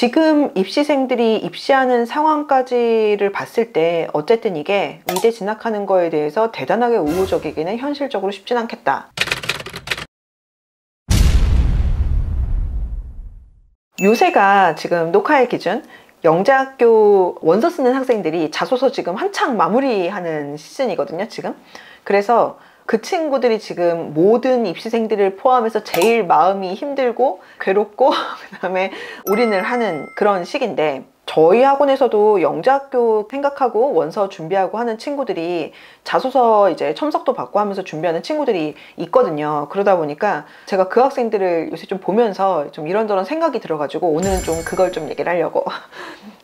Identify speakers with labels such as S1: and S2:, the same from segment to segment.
S1: 지금 입시생들이 입시하는 상황까지를 봤을 때 어쨌든 이게 의대 진학하는 거에 대해서 대단하게 우호적이기는 현실적으로 쉽진 않겠다. 요새가 지금 녹화의 기준 영재학교 원서 쓰는 학생들이 자소서 지금 한창 마무리하는 시즌이거든요, 지금. 그래서 그 친구들이 지금 모든 입시생들을 포함해서 제일 마음이 힘들고 괴롭고 그 다음에 올인을 하는 그런 시기인데, 저희 학원에서도 영재학교 생각하고 원서 준비하고 하는 친구들이 자소서 이제 첨삭도 받고 하면서 준비하는 친구들이 있거든요. 그러다 보니까 제가 그 학생들을 요새 좀 보면서 좀 이런저런 생각이 들어가지고 오늘은 좀 그걸 좀 얘기를 하려고.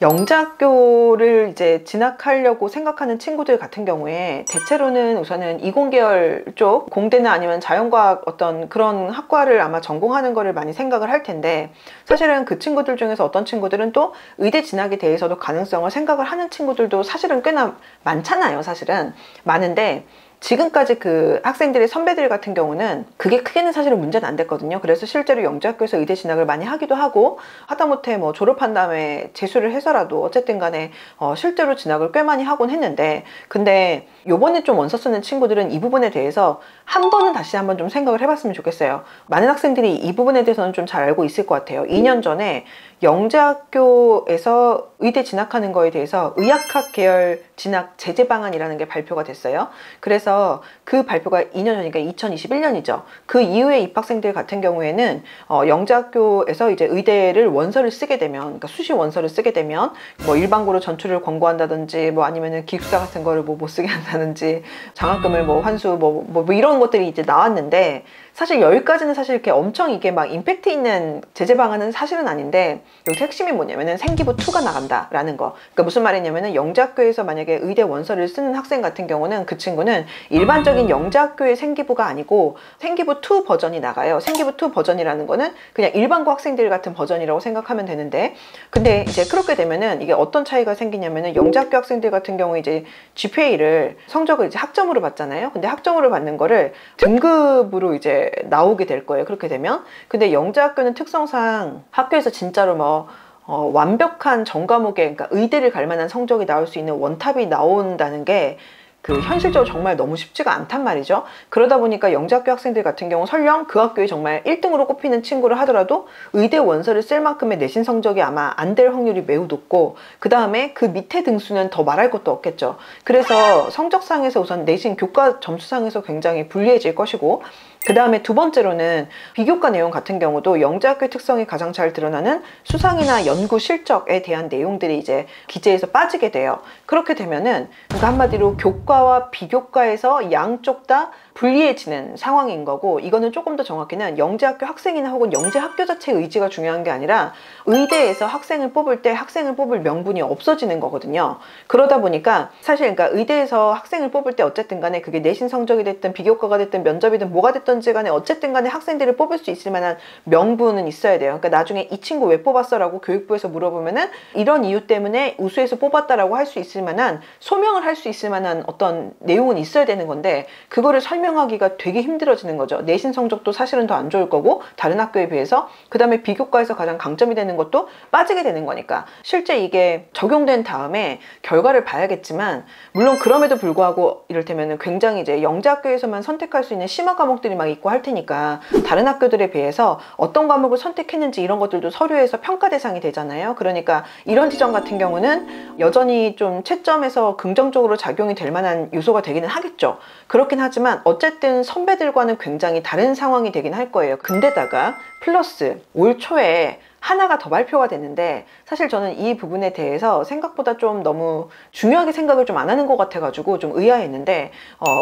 S1: 영재학교를 이제 진학하려고 생각하는 친구들 같은 경우에 대체로는 우선은 이공계열 쪽 공대나 아니면 자연과학 어떤 그런 학과를 아마 전공하는 거를 많이 생각을 할 텐데, 사실은 그 친구들 중에서 어떤 친구들은 또 의대 진학에 대해서도 가능성을 생각을 하는 친구들도 사실은 꽤나 많잖아요. 사실은 많은데, 지금까지 그 학생들의 선배들 같은 경우는 그게 크게는 사실은 문제는 안 됐거든요. 그래서 실제로 영재학교에서 의대 진학을 많이 하기도 하고, 하다못해 뭐 졸업한 다음에 재수를 해서라도 어쨌든 간에 실제로 진학을 꽤 많이 하곤 했는데, 근데 요번에 좀 원서 쓰는 친구들은 이 부분에 대해서 한 번은 다시 한번 좀 생각을 해봤으면 좋겠어요. 많은 학생들이 이 부분에 대해서는 좀 잘 알고 있을 것 같아요. 2년 전에 영재학교에서 의대 진학하는 거에 대해서 의학학 계열 진학 제재 방안이라는 게 발표가 됐어요. 그래서 그 발표가 2년 전이니까 2021년이죠. 그 이후에 입학생들 같은 경우에는 영재학교에서 이제 의대를 원서를 쓰게 되면, 그러니까 수시 원서를 쓰게 되면 뭐 일반고로 전출을 권고한다든지, 뭐 아니면은 기숙사 같은 거를 뭐 못 쓰게 한다든지, 장학금을 뭐 환수 뭐 이런 것들이 이제 나왔는데, 사실 여기까지는 사실 이렇게 엄청 이게 막 임팩트 있는 제재 방안은 사실은 아닌데, 여기서 핵심이 뭐냐면은 생기부 2가 나간다라는 거. 그러니까 무슨 말이냐면은 영재학교에서 만약에 의대 원서를 쓰는 학생 같은 경우는 그 친구는 일반적인 영재학교의 생기부가 아니고 생기부 2 버전이 나가요. 생기부 2 버전이라는 거는 그냥 일반고 학생들 같은 버전이라고 생각하면 되는데, 근데 이제 그렇게 되면은 이게 어떤 차이가 생기냐면은 영재학교 학생들 같은 경우에 이제 GPA를 성적을 이제 학점으로 받잖아요. 근데 학점으로 받는 거를 등급으로 이제 나오게 될 거예요. 그렇게 되면. 근데 영재학교는 특성상 학교에서 진짜로 뭐 완벽한 전과목에, 그러니까 의대를 갈 만한 성적이 나올 수 있는 원탑이 나온다는 게 현실적으로 정말 너무 쉽지가 않단 말이죠. 그러다 보니까 영재학교 학생들 같은 경우 설령 그 학교에 정말 1등으로 꼽히는 친구를 하더라도 의대 원서를 쓸 만큼의 내신 성적이 아마 안 될 확률이 매우 높고, 그 다음에 그 밑에 등수는 더 말할 것도 없겠죠. 그래서 성적상에서 우선 내신 교과 점수상에서 굉장히 불리해질 것이고, 그 다음에 두 번째로는 비교과 내용 같은 경우도 영재학교의 특성이 가장 잘 드러나는 수상이나 연구 실적에 대한 내용들이 이제 기재에서 빠지게 돼요. 그렇게 되면은 그러니까 한마디로 교과와 비교과에서 양쪽 다 불리해지는 상황인 거고, 이거는 조금 더 정확히는 영재학교 학생이나 혹은 영재학교 자체의 의지가 중요한 게 아니라 의대에서 학생을 뽑을 때 학생을 뽑을 명분이 없어지는 거거든요. 그러다 보니까 사실 그러니까 의대에서 학생을 뽑을 때 어쨌든 간에 그게 내신 성적이 됐든 비교과가 됐든 면접이든 뭐가 됐든지 간에 어쨌든 간에 학생들을 뽑을 수 있을 만한 명분은 있어야 돼요. 그러니까 나중에 이 친구 왜 뽑았어? 라고 교육부에서 물어보면은 이런 이유 때문에 우수해서 뽑았다라고 할 수 있을 만한, 소명을 할 수 있을 만한 어떤 내용은 있어야 되는 건데, 그거를 설명하기가 되게 힘들어지는 거죠. 내신 성적도 사실은 더 안 좋을 거고 다른 학교에 비해서, 그 다음에 비교과에서 가장 강점이 되는 것도 빠지게 되는 거니까 실제 이게 적용된 다음에 결과를 봐야겠지만, 물론 그럼에도 불구하고 이를테면 굉장히 이제 영재학교에서만 선택할 수 있는 심화 과목들이 막 있고 할 테니까 다른 학교들에 비해서 어떤 과목을 선택했는지 이런 것들도 서류에서 평가 대상이 되잖아요. 그러니까 이런 지점 같은 경우는 여전히 좀 채점에서 긍정적으로 작용이 될 만한 요소가 되기는 하겠죠. 그렇긴 하지만 어쨌든 선배들과는 굉장히 다른 상황이 되긴 할 거예요. 근데다가 플러스 올 초에 하나가 더 발표가 됐는데, 사실 저는 이 부분에 대해서 생각보다 좀 너무 중요하게 생각을 좀 안 하는 것 같아가지고 좀 의아했는데,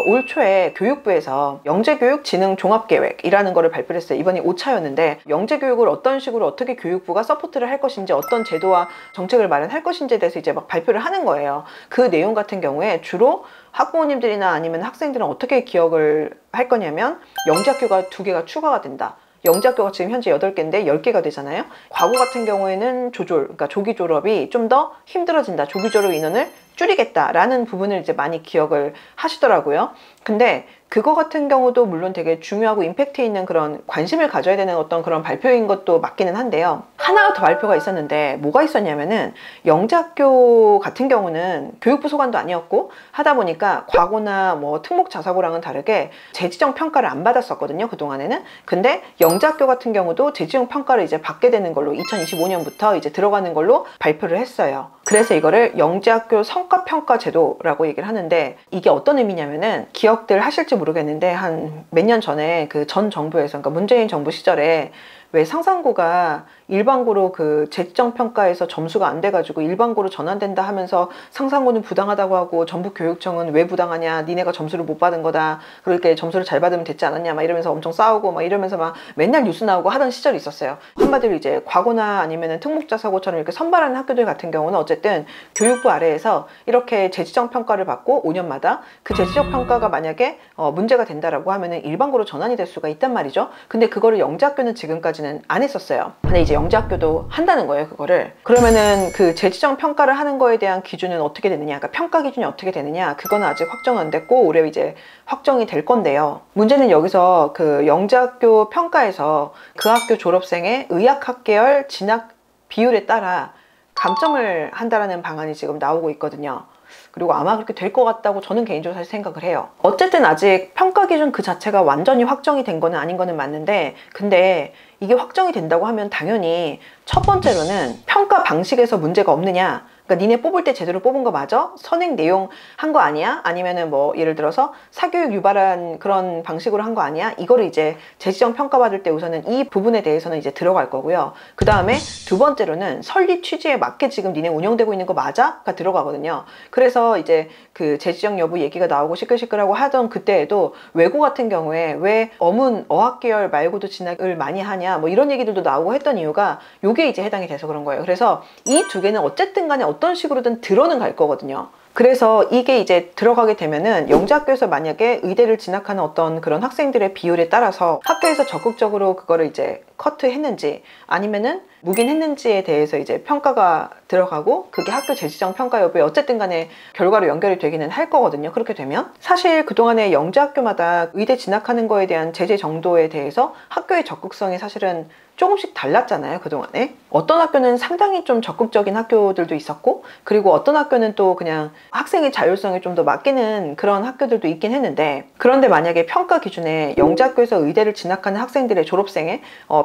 S1: 올 초에 교육부에서 영재교육진흥종합계획이라는 거를 발표를 했어요. 이번이 5차였는데 영재교육을 어떤 식으로 어떻게 교육부가 서포트를 할 것인지, 어떤 제도와 정책을 마련할 것인지에 대해서 이제 막 발표를 하는 거예요. 그 내용 같은 경우에 주로 학부모님들이나 아니면 학생들은 어떻게 기억을 할 거냐면, 영재학교가 2개가 추가가 된다. 영재학교가 지금 현재 8개인데 10개가 되잖아요. 과거 같은 경우에는 그러니까 조기 졸업이 좀 더 힘들어진다. 조기 졸업 인원을 줄이겠다라는 부분을 이제 많이 기억을 하시더라고요. 근데 그거 같은 경우도 물론 되게 중요하고 임팩트 있는 그런 관심을 가져야 되는 어떤 그런 발표인 것도 맞기는 한데요. 하나가 더 발표가 있었는데 뭐가 있었냐면은 영재학교 같은 경우는 교육부 소관도 아니었고 하다 보니까 과거나 뭐 특목자사고랑은 다르게 재지정 평가를 안 받았었거든요, 그동안에는. 근데 영재학교 같은 경우도 재지정 평가를 이제 받게 되는 걸로 2025년부터 이제 들어가는 걸로 발표를 했어요. 그래서 이거를 영재학교 성과평가제도라고 얘기를 하는데, 이게 어떤 의미냐면은 기억들 하실지 모르겠는데 한 몇 년 전에 그 전 정부에서, 그러니까 문재인 정부 시절에 왜 상상고가 일반고로 그 재지정 평가에서 점수가 안 돼가지고 일반고로 전환된다 하면서 상상고는 부당하다고 하고 전북교육청은 왜 부당하냐, 니네가 점수를 못 받은 거다, 그렇게 점수를 잘 받으면 됐지 않았냐 막 이러면서 엄청 싸우고 막 이러면서 막 맨날 뉴스 나오고 하던 시절이 있었어요. 한마디로 이제 과거나 아니면은 특목자사고처럼 이렇게 선발하는 학교들 같은 경우는 어쨌든 교육부 아래에서 이렇게 재지정 평가를 받고 5년마다 그 재지정 평가가 만약에 문제가 된다라고 하면은 일반고로 전환이 될 수가 있단 말이죠. 근데 그거를 영재학교는 지금까지는 안 했었어요. 근데 이제 영재학교도 한다는 거예요, 그거를. 그러면은 그 재지정 평가를 하는 거에 대한 기준은 어떻게 되느냐, 그러니까 평가 기준이 어떻게 되느냐, 그거는 아직 확정은 안 됐고 올해 이제 확정이 될 건데요. 문제는 여기서 그 영재학교 평가에서 그 학교 졸업생의 의학학계열 진학 비율에 따라 감점을 한다라는 방안이 지금 나오고 있거든요. 그리고 아마 그렇게 될 것 같다고 저는 개인적으로 사실 생각을 해요. 어쨌든 아직 평가 기준 그 자체가 완전히 확정이 된 거는 아닌 거는 맞는데, 근데 이게 확정이 된다고 하면 당연히 첫 번째로는 평가 방식에서 문제가 없느냐, 그러니까 니네 뽑을 때 제대로 뽑은 거 맞아? 선행 내용 한 거 아니야? 아니면은 뭐 예를 들어서 사교육 유발한 그런 방식으로 한 거 아니야? 이거를 이제 재지정 평가받을 때 우선은 이 부분에 대해서는 이제 들어갈 거고요. 그 다음에 두 번째로는 설립 취지에 맞게 지금 니네 운영되고 있는 거 맞아? 가 들어가거든요. 그래서 이제 그 재지정 여부 얘기가 나오고 시끌시끌하고 하던 그때에도 외고 같은 경우에 왜 어문 어학계열 말고도 진학을 많이 하냐 뭐 이런 얘기들도 나오고 했던 이유가 요게 이제 해당이 돼서 그런 거예요. 그래서 이 두 개는 어쨌든 간에 어떤 식으로든 들어는 갈 거거든요. 그래서 이게 이제 들어가게 되면은 영재학교에서 만약에 의대를 진학하는 어떤 그런 학생들의 비율에 따라서 학교에서 적극적으로 그거를 이제 커트했는지 아니면은 묵인했는지에 대해서 이제 평가가 들어가고 그게 학교 재지정 평가 여부에 어쨌든 간에 결과로 연결이 되기는 할 거거든요. 그렇게 되면 사실 그동안에 영재학교마다 의대 진학하는 거에 대한 제재 정도에 대해서 학교의 적극성이 사실은 조금씩 달랐잖아요, 그동안에. 어떤 학교는 상당히 좀 적극적인 학교들도 있었고, 그리고 어떤 학교는 또 그냥 학생의 자율성에 좀 더 맡기는 그런 학교들도 있긴 했는데, 그런데 만약에 평가 기준에 영재학교에서 의대를 진학하는 학생들의 졸업생의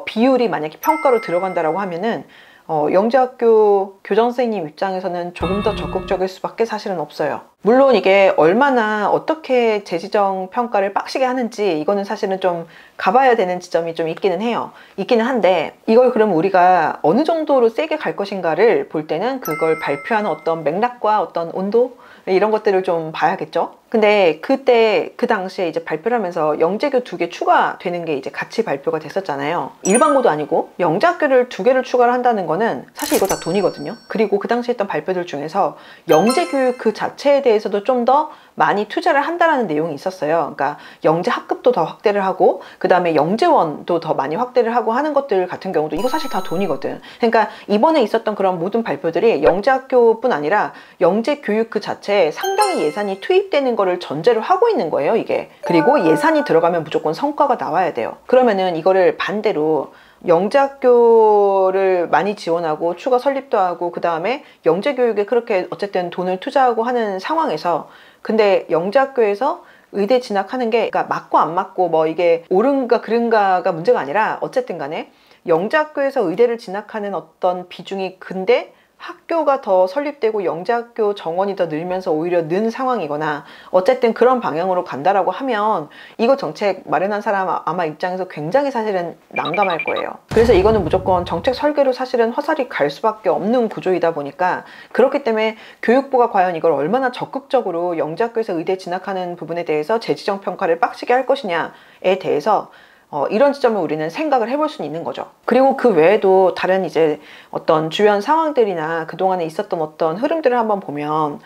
S1: 비율이 만약에 평가로 들어간다라고 하면은 영재학교 교장선생님 입장에서는 조금 더 적극적일 수밖에 사실은 없어요. 물론 이게 얼마나 어떻게 재지정 평가를 빡시게 하는지 이거는 사실은 좀 가봐야 되는 지점이 좀 있기는 해요. 있기는 한데 이걸 그럼 우리가 어느 정도로 세게 갈 것인가를 볼 때는 그걸 발표하는 어떤 맥락과 어떤 온도 이런 것들을 좀 봐야겠죠. 근데 그때 그 당시에 이제 발표를 하면서 영재교 2개 추가되는 게 이제 같이 발표가 됐었잖아요. 일반고도 아니고 영재학교를 2개를 추가를 한다는 거는 사실 이거 다 돈이거든요. 그리고 그 당시에 했던 발표들 중에서 영재교육 그 자체에 대해서도 좀 더 많이 투자를 한다라는 내용이 있었어요. 그러니까 영재 학급도 더 확대를 하고 그 다음에 영재원도 더 많이 확대를 하고 하는 것들 같은 경우도 이거 사실 다 돈이거든. 그러니까 이번에 있었던 그런 모든 발표들이 영재학교뿐 아니라 영재교육 그 자체에 상당히 예산이 투입되는 거를 전제로 하고 있는 거예요, 이게. 그리고 예산이 들어가면 무조건 성과가 나와야 돼요. 그러면은 이거를 반대로 영재학교를 많이 지원하고 추가 설립도 하고 그 다음에 영재교육에 그렇게 어쨌든 돈을 투자하고 하는 상황에서 근데 영재학교에서 의대 진학하는 게 그러니까 맞고 안 맞고 뭐 이게 옳은가 그른가가 문제가 아니라 어쨌든 간에 영재학교에서 의대를 진학하는 어떤 비중이 근데 학교가 더 설립되고 영재학교 정원이 더 늘면서 오히려 는 상황이거나 어쨌든 그런 방향으로 간다라고 하면 이거 정책 마련한 사람 아마 입장에서 굉장히 사실은 난감할 거예요. 그래서 이거는 무조건 정책 설계로 사실은 화살이 갈 수밖에 없는 구조이다 보니까 그렇기 때문에 교육부가 과연 이걸 얼마나 적극적으로 영재학교에서 의대 진학하는 부분에 대해서 재지정 평가를 빡시게 할 것이냐에 대해서 이런 지점을 우리는 생각을 해볼 수는 있는 거죠. 그리고 그 외에도 다른 이제 어떤 주변 상황들이나 그동안에 있었던 어떤 흐름들을 한번 보면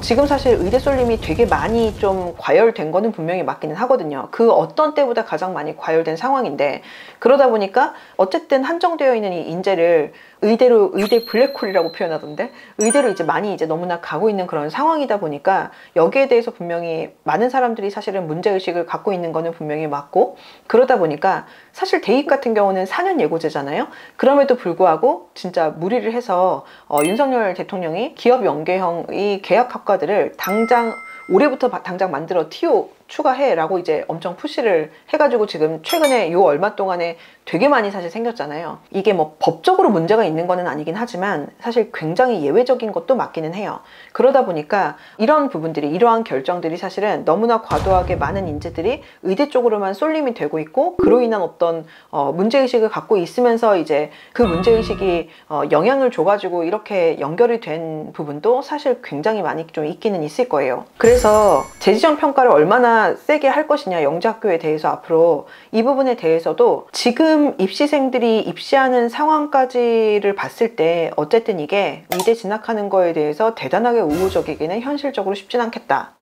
S1: 지금 사실 의대 쏠림이 되게 많이 좀 과열된 거는 분명히 맞기는 하거든요. 그 어떤 때보다 가장 많이 과열된 상황인데 그러다 보니까 어쨌든 한정되어 있는 이 인재를 의대로 의대 블랙홀이라고 표현하던데 의대로 이제 많이 이제 너무나 가고 있는 그런 상황이다 보니까 여기에 대해서 분명히 많은 사람들이 사실은 문제의식을 갖고 있는 거는 분명히 맞고, 그러다 보니까 사실 대입 같은 경우는 4년 예고제잖아요. 그럼에도 불구하고 진짜 무리를 해서 윤석열 대통령이 기업 연계형 이 계약 학과들을 당장 올해부터 당장 만들어 TO 추가해 라고 이제 엄청 푸시를 해가지고 지금 최근에 요 얼마 동안에 되게 많이 사실 생겼잖아요. 이게 뭐 법적으로 문제가 있는 거는 아니긴 하지만 사실 굉장히 예외적인 것도 맞기는 해요. 그러다 보니까 이런 부분들이, 이러한 결정들이 사실은 너무나 과도하게 많은 인재들이 의대 쪽으로만 쏠림이 되고 있고, 그로 인한 어떤 문제의식을 갖고 있으면서 이제 그 문제의식이 영향을 줘가지고 이렇게 연결이 된 부분도 사실 굉장히 많이 좀 있기는 있을 거예요. 그래서 재지정 평가를 얼마나 세게 할 것이냐, 영재학교에 대해서 앞으로 이 부분에 대해서도 지금 입시생들이 입시하는 상황까지를 봤을 때 어쨌든 이게 의대 진학하는 거에 대해서 대단하게 우호적이기는 현실적으로 쉽진 않겠다.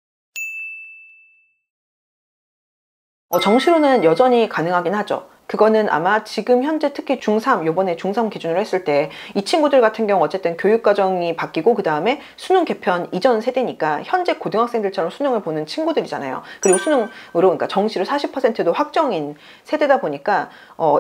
S1: 정시로는 여전히 가능하긴 하죠. 그거는 아마 지금 현재 특히 중3, 요번에 중3 기준으로 했을 때 이 친구들 같은 경우 어쨌든 교육과정이 바뀌고 그 다음에 수능 개편 이전 세대니까 현재 고등학생들처럼 수능을 보는 친구들이잖아요. 그리고 수능으로, 그러니까 정시로 40%도 확정인 세대다 보니까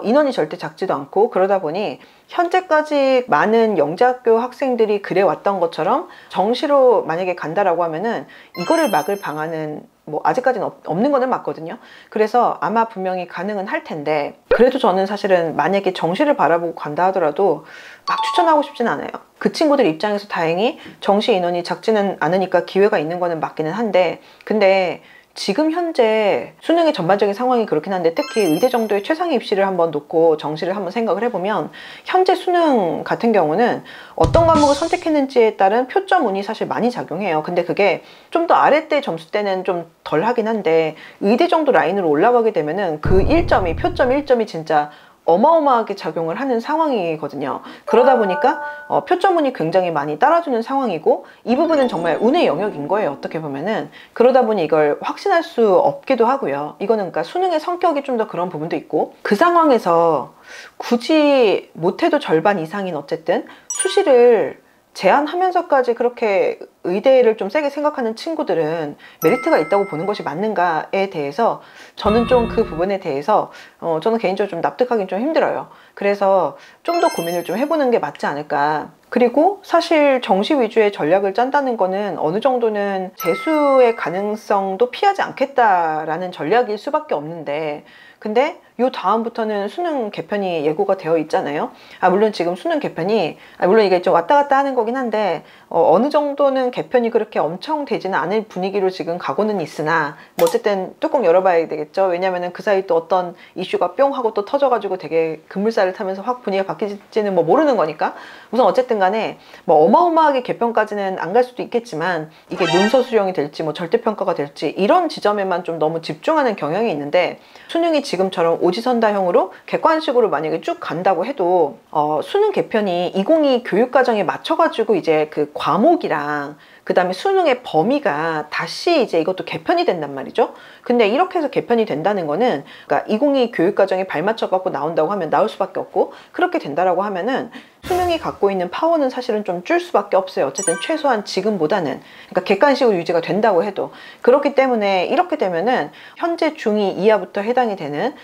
S1: 인원이 절대 작지도 않고, 그러다 보니 현재까지 많은 영재학교 학생들이 그래 왔던 것처럼 정시로 만약에 간다라고 하면은 이거를 막을 방안은 뭐 아직까지는 없는 거는 맞거든요. 그래서 아마 분명히 가능은 할 텐데, 그래도 저는 사실은 만약에 정시를 바라보고 간다 하더라도 막 추천하고 싶진 않아요. 그 친구들 입장에서 다행히 정시 인원이 작지는 않으니까 기회가 있는 거는 맞기는 한데, 근데 지금 현재 수능의 전반적인 상황이 그렇긴 한데 특히 의대 정도의 최상위 입시를 한번 놓고 정시를 한번 생각을 해보면 현재 수능 같은 경우는 어떤 과목을 선택했는지에 따른 표점 운이 사실 많이 작용해요. 근데 그게 좀 더 아랫대 점수 때는 좀 덜 하긴 한데 의대 정도 라인으로 올라가게 되면은 그 1점이, 표점 1점이 진짜 어마어마하게 작용을 하는 상황이거든요. 그러다 보니까 표점운이 굉장히 많이 따라주는 상황이고, 이 부분은 정말 운의 영역인 거예요, 어떻게 보면은. 그러다 보니 이걸 확신할 수 없기도 하고요. 이거는 그러니까 수능의 성격이 좀 더 그런 부분도 있고, 그 상황에서 굳이 못해도 절반 이상인 어쨌든 수시를 제한하면서까지 그렇게 의대를 좀 세게 생각하는 친구들은 메리트가 있다고 보는 것이 맞는가에 대해서 저는 좀 그 부분에 대해서 저는 개인적으로 좀 납득하기는 좀 힘들어요. 그래서 좀 더 고민을 좀 해보는 게 맞지 않을까. 그리고 사실 정시 위주의 전략을 짠다는 거는 어느 정도는 재수의 가능성도 피하지 않겠다라는 전략일 수밖에 없는데, 근데 요 다음부터는 수능 개편이 예고가 되어 있잖아요. 물론 지금 수능 개편이 물론 이게 좀 왔다 갔다 하는 거긴 한데 어느 정도는 개편이 그렇게 엄청 되지는 않을 분위기로 지금 가고는 있으나 뭐 어쨌든 뚜껑 열어봐야 되겠죠. 왜냐면은 그 사이 또 어떤 이슈가 뿅 하고 또 터져가지고 되게 급물살을 타면서 확 분위기가 바뀌지는 뭐 모르는 거니까. 우선 어쨌든 간에 뭐 어마어마하게 개편까지는 안 갈 수도 있겠지만 이게 논서 수령이 될지 뭐 절대평가가 될지 이런 지점에만 좀 너무 집중하는 경향이 있는데, 수능이 지금처럼 오지선다형으로 객관식으로 만약에 쭉 간다고 해도 수능 개편이 2022 교육과정에 맞춰가지고 이제 그 과목이랑 그 다음에 수능의 범위가 다시 이제 이것도 개편이 된단 말이죠. 근데 이렇게 해서 개편이 된다는 거는 그러니까 2022 교육과정에 발맞춰 갖고 나온다고 하면 나올 수밖에 없고, 그렇게 된다라고 하면은 수능이 갖고 있는 파워는 사실은 좀 줄 수밖에 없어요. 어쨌든 최소한 지금보다는, 그러니까 객관식으로 유지가 된다고 해도. 그렇기 때문에 이렇게 되면은 현재 중2 이하부터 해당이 되는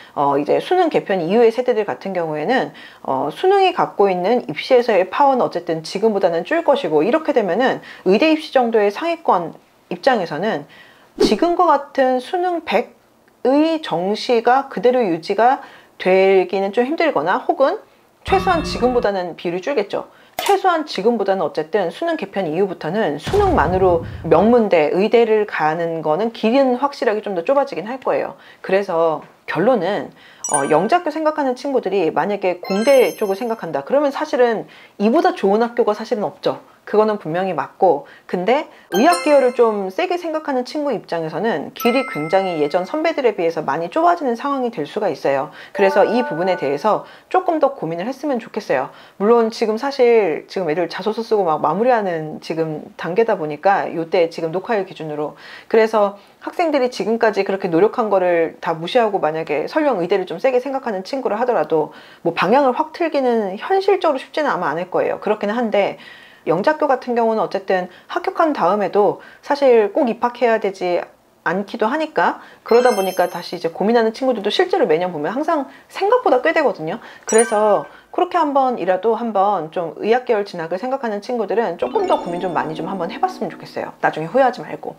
S1: 이제 수능 개편 이후의 세대들 같은 경우에는 수능이 갖고 있는 입시에서의 파워는 어쨌든 지금보다는 줄 것이고, 이렇게 되면은 의대 입시 정도의 상위권 입장에서는 지금과 같은 수능 100의 정시가 그대로 유지가 되기는 좀 힘들거나, 혹은 최소한 지금보다는 비율이 줄겠죠. 최소한 지금보다는 어쨌든 수능 개편 이후부터는 수능만으로 명문대, 의대를 가는 거는 길이는 확실하게 좀 더 좁아지긴 할 거예요. 그래서 결론은 영재학교 생각하는 친구들이 만약에 공대 쪽을 생각한다 그러면 사실은 이보다 좋은 학교가 사실은 없죠. 그거는 분명히 맞고, 근데 의학 계열을 좀 세게 생각하는 친구 입장에서는 길이 굉장히 예전 선배들에 비해서 많이 좁아지는 상황이 될 수가 있어요. 그래서 이 부분에 대해서 조금 더 고민을 했으면 좋겠어요. 물론 지금 사실 지금 애들 자소서 쓰고 막 마무리하는 지금 단계다 보니까 이때 지금 녹화일 기준으로, 그래서 학생들이 지금까지 그렇게 노력한 거를 다 무시하고 만약에 설령 의대를 좀 세게 생각하는 친구를 하더라도 뭐 방향을 확 틀기는 현실적으로 쉽지는 아마 않을 거예요. 그렇기는 한데 영작교 같은 경우는 어쨌든 합격한 다음에도 사실 꼭 입학해야 되지 않기도 하니까, 그러다 보니까 다시 이제 고민하는 친구들도 실제로 매년 보면 항상 생각보다 꽤 되거든요. 그래서 그렇게 한번이라도 한번 좀 의학 계열 진학을 생각하는 친구들은 조금 더 고민 좀 많이 좀 한번 해봤으면 좋겠어요. 나중에 후회하지 말고.